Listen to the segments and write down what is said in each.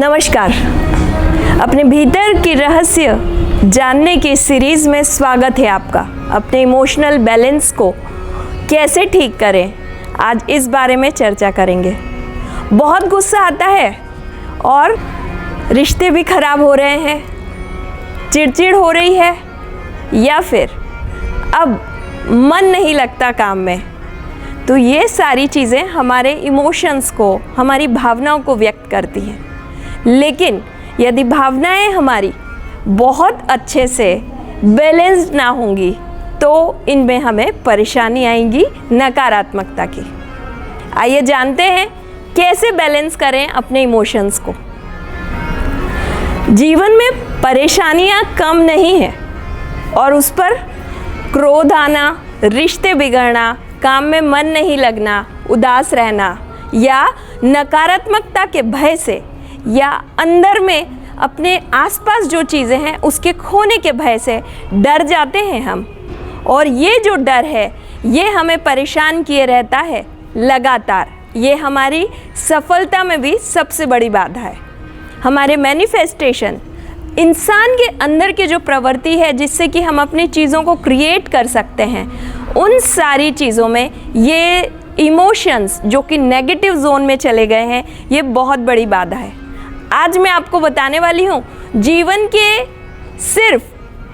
नमस्कार। अपने भीतर की रहस्य जानने की सीरीज़ में स्वागत है आपका। अपने इमोशनल बैलेंस को कैसे ठीक करें, आज इस बारे में चर्चा करेंगे। बहुत गुस्सा आता है और रिश्ते भी खराब हो रहे हैं, चिड़चिड़ हो रही है, या फिर अब मन नहीं लगता काम में, तो ये सारी चीज़ें हमारे इमोशंस को, हमारी भावनाओं को व्यक्त करती हैं। लेकिन यदि भावनाएं हमारी बहुत अच्छे से बैलेंस्ड ना होंगी तो इनमें हमें परेशानी आएगी नकारात्मकता की। आइए जानते हैं कैसे बैलेंस करें अपने इमोशंस को। जीवन में परेशानियां कम नहीं हैं और उस पर क्रोध आना, रिश्ते बिगड़ना, काम में मन नहीं लगना, उदास रहना या नकारात्मकता के भय से या अंदर में अपने आसपास जो चीज़ें हैं उसके खोने के भय से डर जाते हैं हम। और ये जो डर है ये हमें परेशान किए रहता है लगातार। ये हमारी सफलता में भी सबसे बड़ी बाधा है। हमारे मैनिफेस्टेशन, इंसान के अंदर की जो प्रवृत्ति है जिससे कि हम अपनी चीज़ों को क्रिएट कर सकते हैं, उन सारी चीज़ों में ये इमोशंस जो कि नेगेटिव जोन में चले गए हैं, ये बहुत बड़ी बाधा है। आज मैं आपको बताने वाली हूँ जीवन के सिर्फ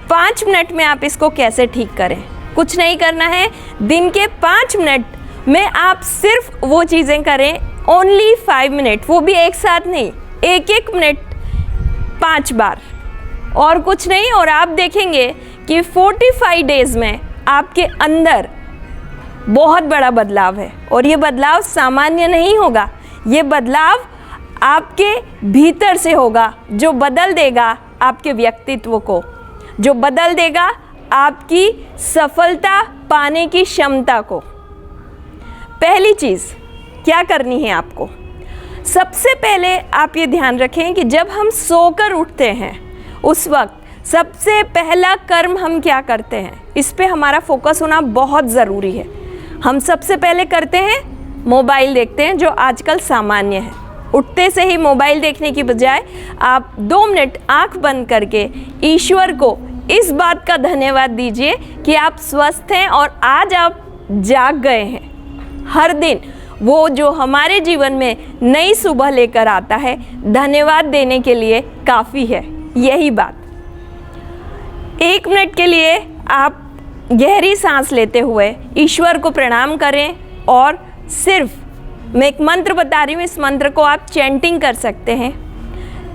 5 मिनट में आप इसको कैसे ठीक करें। कुछ नहीं करना है, दिन के 5 मिनट में आप सिर्फ वो चीज़ें करें, ओनली 5 मिनट, वो भी एक साथ नहीं, एक मिनट 5 बार, और कुछ नहीं। और आप देखेंगे कि 45 डेज़ में आपके अंदर बहुत बड़ा बदलाव है। और ये बदलाव सामान्य नहीं होगा, ये बदलाव आपके भीतर से होगा, जो बदल देगा आपके व्यक्तित्व को, जो बदल देगा आपकी सफलता पाने की क्षमता को। पहली चीज़ क्या करनी है आपको, सबसे पहले आप ये ध्यान रखें कि जब हम सोकर उठते हैं उस वक्त सबसे पहला कर्म हम क्या करते हैं, इस पे हमारा फोकस होना बहुत ज़रूरी है। हम सबसे पहले करते हैं मोबाइल देखते हैं, जो आजकल सामान्य है। उठते से ही मोबाइल देखने की बजाय आप 2 मिनट आंख बंद करके ईश्वर को इस बात का धन्यवाद दीजिए कि आप स्वस्थ हैं और आज आप जाग गए हैं। हर दिन वो जो हमारे जीवन में नई सुबह लेकर आता है, धन्यवाद देने के लिए काफ़ी है यही बात। 1 मिनट के लिए आप गहरी सांस लेते हुए ईश्वर को प्रणाम करें और सिर्फ मैं एक मंत्र बता रही हूँ, इस मंत्र को आप चैंटिंग कर सकते हैं।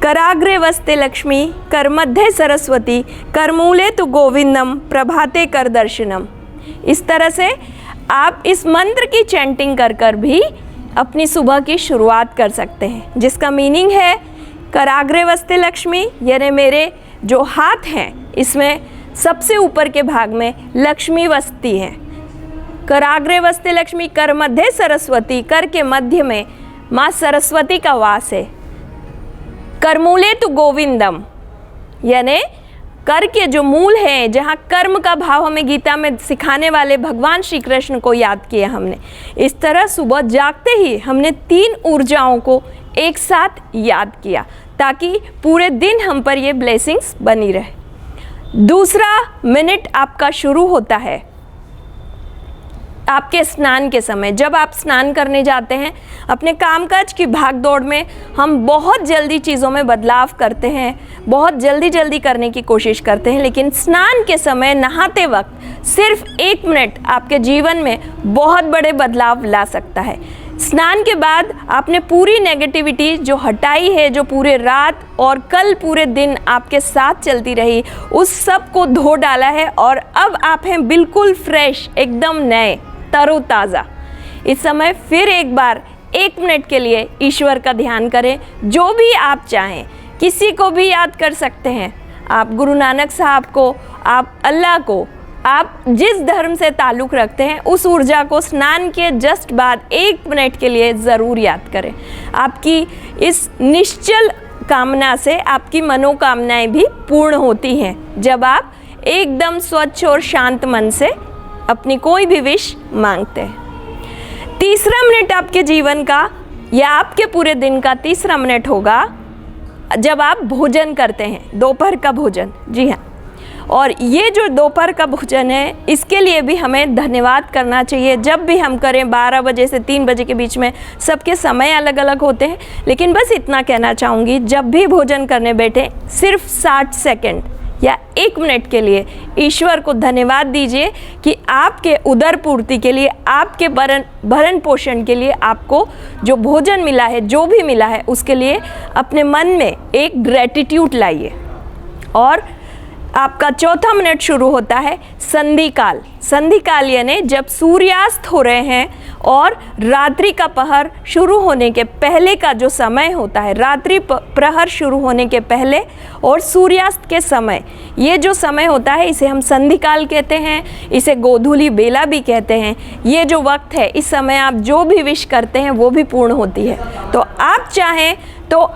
कराग्रे वस्ते लक्ष्मी, कर मध्य सरस्वती, कर मूले तु गोविंदम, प्रभाते कर दर्शनम। इस तरह से आप इस मंत्र की चैंटिंग कर कर भी अपनी सुबह की शुरुआत कर सकते हैं, जिसका मीनिंग है कराग्रे वस्ते लक्ष्मी, यानी मेरे जो हाथ हैं इसमें सबसे ऊपर के भाग में लक्ष्मी वसती है। कराग्रे वस्ते लक्ष्मी, कर मध्य सरस्वती, कर के मध्य में माँ सरस्वती का वास है। करमूले तु गोविंदम, यानी कर के जो मूल है, जहाँ कर्म का भाव हमें गीता में सिखाने वाले भगवान श्री कृष्ण को याद किया हमने। इस तरह सुबह जागते ही हमने 3 ऊर्जाओं को एक साथ याद किया ताकि पूरे दिन हम पर ये ब्लेसिंग्स बनी रहे। दूसरा मिनट आपका शुरू होता है आपके स्नान के समय। जब आप स्नान करने जाते हैं, अपने कामकाज की भाग दौड़ में हम बहुत जल्दी चीज़ों में बदलाव करते हैं, बहुत जल्दी करने की कोशिश करते हैं, लेकिन स्नान के समय नहाते वक्त सिर्फ 1 मिनट आपके जीवन में बहुत बड़े बदलाव ला सकता है। स्नान के बाद आपने पूरी नेगेटिविटी जो हटाई है, जो पूरे रात और कल पूरे दिन आपके साथ चलती रही, उस सब को धो डाला है और अब आप हैं बिल्कुल फ्रेश, एकदम नए, तरोताज़ा। इस समय फिर एक बार 1 मिनट के लिए ईश्वर का ध्यान करें। जो भी आप चाहें, किसी को भी याद कर सकते हैं, आप गुरु नानक साहब को, आप अल्लाह को, आप जिस धर्म से ताल्लुक़ रखते हैं उस ऊर्जा को स्नान के जस्ट बाद 1 मिनट के लिए ज़रूर याद करें। आपकी इस निश्चल कामना से आपकी मनोकामनाएं भी पूर्ण होती हैं जब आप एकदम स्वच्छ और शांत मन से अपनी कोई भी विश मांगते हैं। तीसरा मिनट आपके जीवन का या आपके पूरे दिन का तीसरा मिनट होगा जब आप भोजन करते हैं, दोपहर का भोजन। जी हाँ, और ये जो दोपहर का भोजन है, इसके लिए भी हमें धन्यवाद करना चाहिए। जब भी हम करें, 12 बजे से 3 बजे के बीच में, सबके समय अलग अलग होते हैं, लेकिन बस इतना कहना चाहूँगी, जब भी भोजन करने बैठे सिर्फ 60 सेकंड या 1 मिनट के लिए ईश्वर को धन्यवाद दीजिए कि आपके उदर पूर्ति के लिए, आपके भरण पोषण के लिए, आपको जो भोजन मिला है, जो भी मिला है, उसके लिए अपने मन में एक ग्रेटिट्यूड लाइए। और आपका चौथा मिनट शुरू होता है संधि काल। संधि काल यानी जब सूर्यास्त हो रहे हैं और रात्रि का पहर शुरू होने के पहले का जो समय होता है, रात्रि प्रहर शुरू होने के पहले और सूर्यास्त के समय, ये जो समय होता है इसे हम संधि काल कहते हैं, इसे गोधूली बेला भी कहते हैं। ये जो वक्त है, इस समय आप जो भी विश करते हैं वो भी पूर्ण होती है। तो आप चाहें तो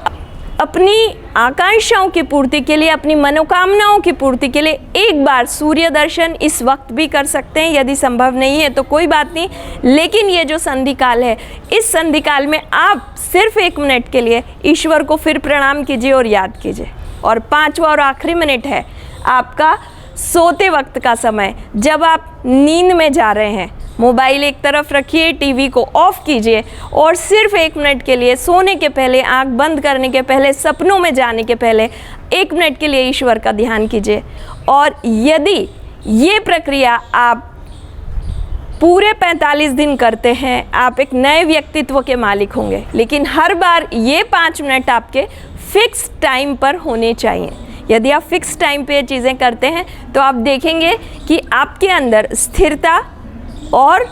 अपनी आकांक्षाओं की पूर्ति के लिए, अपनी मनोकामनाओं की पूर्ति के लिए एक बार सूर्य दर्शन इस वक्त भी कर सकते हैं। यदि संभव नहीं है तो कोई बात नहीं, लेकिन ये जो संधि काल है, इस संधि काल में आप सिर्फ 1 मिनट के लिए ईश्वर को फिर प्रणाम कीजिए और याद कीजिए। और 5वां और आखिरी मिनट है आपका सोते वक्त का समय। जब आप नींद में जा रहे हैं, मोबाइल एक तरफ रखिए, टीवी को ऑफ कीजिए और सिर्फ 1 मिनट के लिए, सोने के पहले, आंख बंद करने के पहले, सपनों में जाने के पहले 1 मिनट के लिए ईश्वर का ध्यान कीजिए। और यदि ये प्रक्रिया आप पूरे 45 दिन करते हैं, आप एक नए व्यक्तित्व के मालिक होंगे। लेकिन हर बार ये 5 मिनट आपके फिक्स टाइम पर होने चाहिए। यदि आप फिक्स टाइम पे ये चीज़ें करते हैं तो आप देखेंगे कि आपके अंदर स्थिरता और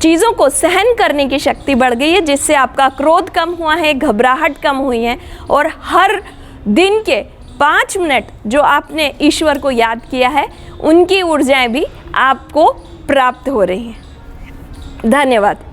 चीज़ों को सहन करने की शक्ति बढ़ गई है, जिससे आपका क्रोध कम हुआ है, घबराहट कम हुई है, और हर दिन के 5 मिनट जो आपने ईश्वर को याद किया है, उनकी ऊर्जाएं भी आपको प्राप्त हो रही हैं। धन्यवाद।